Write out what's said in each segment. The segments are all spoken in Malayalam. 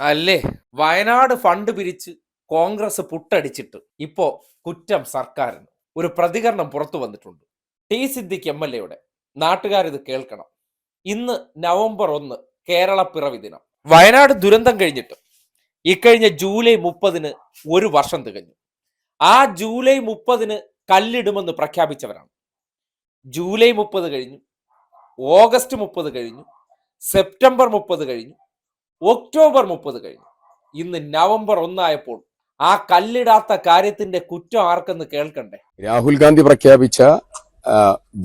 അല്ലേ? വയനാട് ഫണ്ട് പിരിച്ച് കോൺഗ്രസ് പുട്ടടിച്ചിട്ട് ഇപ്പോ കുറ്റം സർക്കാരിന്. ഒരു പ്രതികരണം പുറത്തു വന്നിട്ടുണ്ട്. ടി സിദ്ദിഖ് MLA നാട്ടുകാരിത് കേൾക്കണം. ഇന്ന് നവംബർ 1 കേരള പിറവി ദിനം. വയനാട് ദുരന്തം കഴിഞ്ഞിട്ട് ഇക്കഴിഞ്ഞ ജൂലൈ 30-ന് ഒരു വർഷം തികഞ്ഞു. ആ ജൂലൈ 30-ന് കല്ലിടുമെന്ന് പ്രഖ്യാപിച്ചവരാണ്. ജൂലൈ 30 കഴിഞ്ഞു, ഓഗസ്റ്റ് 30 കഴിഞ്ഞു, സെപ്റ്റംബർ 30 കഴിഞ്ഞു, ഒക്ടോബർ 30 കഴിഞ്ഞു. ഇന്ന് നവംബർ 1 ആയപ്പോൾ ആ കല്ലിടാത്ത കാര്യത്തിന്റെ കുറ്റം ആർക്കെന്ന് കേൾക്കണ്ടേ? രാഹുൽ ഗാന്ധി പ്രഖ്യാപിച്ച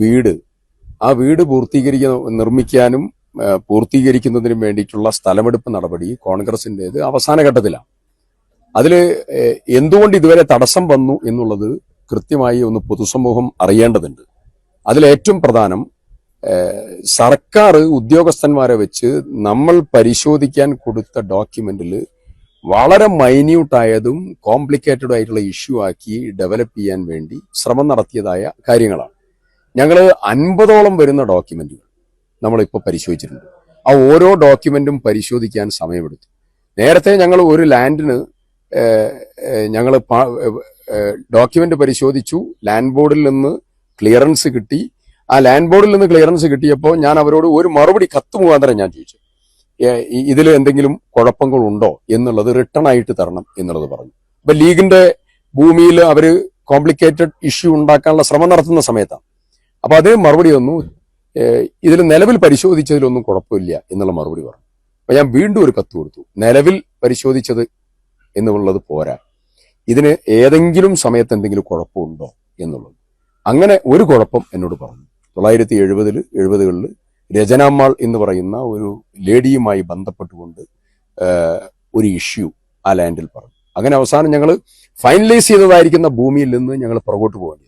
വീട്, ആ വീട് നിർമ്മിക്കാനും പൂർത്തീകരിക്കുന്നതിനും വേണ്ടിയിട്ടുള്ള സ്ഥലമെടുപ്പ് നടപടി കോൺഗ്രസിന്റേത് അവസാന ഘട്ടത്തിലാണ്. അതിൽ എന്തുകൊണ്ട് ഇതുവരെ തടസ്സം വന്നു എന്നുള്ളത് കൃത്യമായി ഒന്ന് പൊതുസമൂഹം അറിയേണ്ടതുണ്ട്. അതിലേറ്റവും പ്രധാനം, സർക്കാർ ഉദ്യോഗസ്ഥന്മാരെ വെച്ച് നമ്മൾ പരിശോധിക്കാൻ കൊടുത്ത ഡോക്യുമെന്റിൽ വളരെ മൈന്യൂട്ടായതും കോംപ്ലിക്കേറ്റഡ് ആയിട്ടുള്ള ഇഷ്യൂ ആക്കി ഡെവലപ്പ് ചെയ്യാൻ വേണ്ടി ശ്രമം നടത്തിയതായ കാര്യങ്ങളാണ്. ഞങ്ങൾ 50ഓളം വരുന്ന ഡോക്യുമെന്റുകൾ നമ്മളിപ്പോൾ പരിശോധിച്ചിട്ടുണ്ട്. ആ ഓരോ ഡോക്യുമെന്റും പരിശോധിക്കാൻ സമയമെടുത്തു. നേരത്തെ ഞങ്ങൾ ഒരു ലാൻഡിന് ഞങ്ങൾ ഡോക്യുമെന്റ് പരിശോധിച്ചു, ലാൻഡ് ബോർഡിൽ നിന്ന് ക്ലിയറൻസ് കിട്ടി. ആ ലാൻഡ് ബോർഡിൽ നിന്ന് ക്ലിയറൻസ് കിട്ടിയപ്പോൾ ഞാൻ അവരോട് ഒരു മറുപടി കത്ത് മുഖാന്തരം ഞാൻ ചോദിച്ചു, ഇതിൽ എന്തെങ്കിലും കുഴപ്പങ്ങളുണ്ടോ എന്നുള്ളത് റിട്ടേൺ ആയിട്ട് തരണം എന്നുള്ളത് പറഞ്ഞു. അപ്പൊ ലീഗിന്റെ ഭൂമിയിൽ അവര് കോംപ്ലിക്കേറ്റഡ് ഇഷ്യൂ ഉണ്ടാക്കാനുള്ള ശ്രമം നടത്തുന്ന സമയത്താണ്. അപ്പൊ അത് മറുപടി വന്നു, ഇതിൽ നിലവിൽ പരിശോധിച്ചതിലൊന്നും കുഴപ്പമില്ല എന്നുള്ള മറുപടി പറഞ്ഞു. അപ്പൊ ഞാൻ വീണ്ടും ഒരു കത്ത് കൊടുത്തു, നിലവിൽ പരിശോധിച്ചത് എന്നുള്ളത് പോരാ, ഇതിന് ഏതെങ്കിലും സമയത്ത് എന്തെങ്കിലും കുഴപ്പമുണ്ടോ എന്നുള്ളത്. അങ്ങനെ ഒരു കുഴപ്പം എന്നോട് പറഞ്ഞു. 1970-കളിൽ രചനാമ്മാൾ എന്ന് പറയുന്ന ഒരു ലേഡിയുമായി ബന്ധപ്പെട്ടുകൊണ്ട് ഒരു ഇഷ്യൂ ആ ലാൻഡിൽ പറഞ്ഞു. അങ്ങനെ അവസാനം ഞങ്ങൾ ഫൈനലൈസ് ചെയ്തതായിരിക്കുന്ന ഭൂമിയിൽ നിന്ന് ഞങ്ങൾ പുറകോട്ട് പോകേണ്ടി.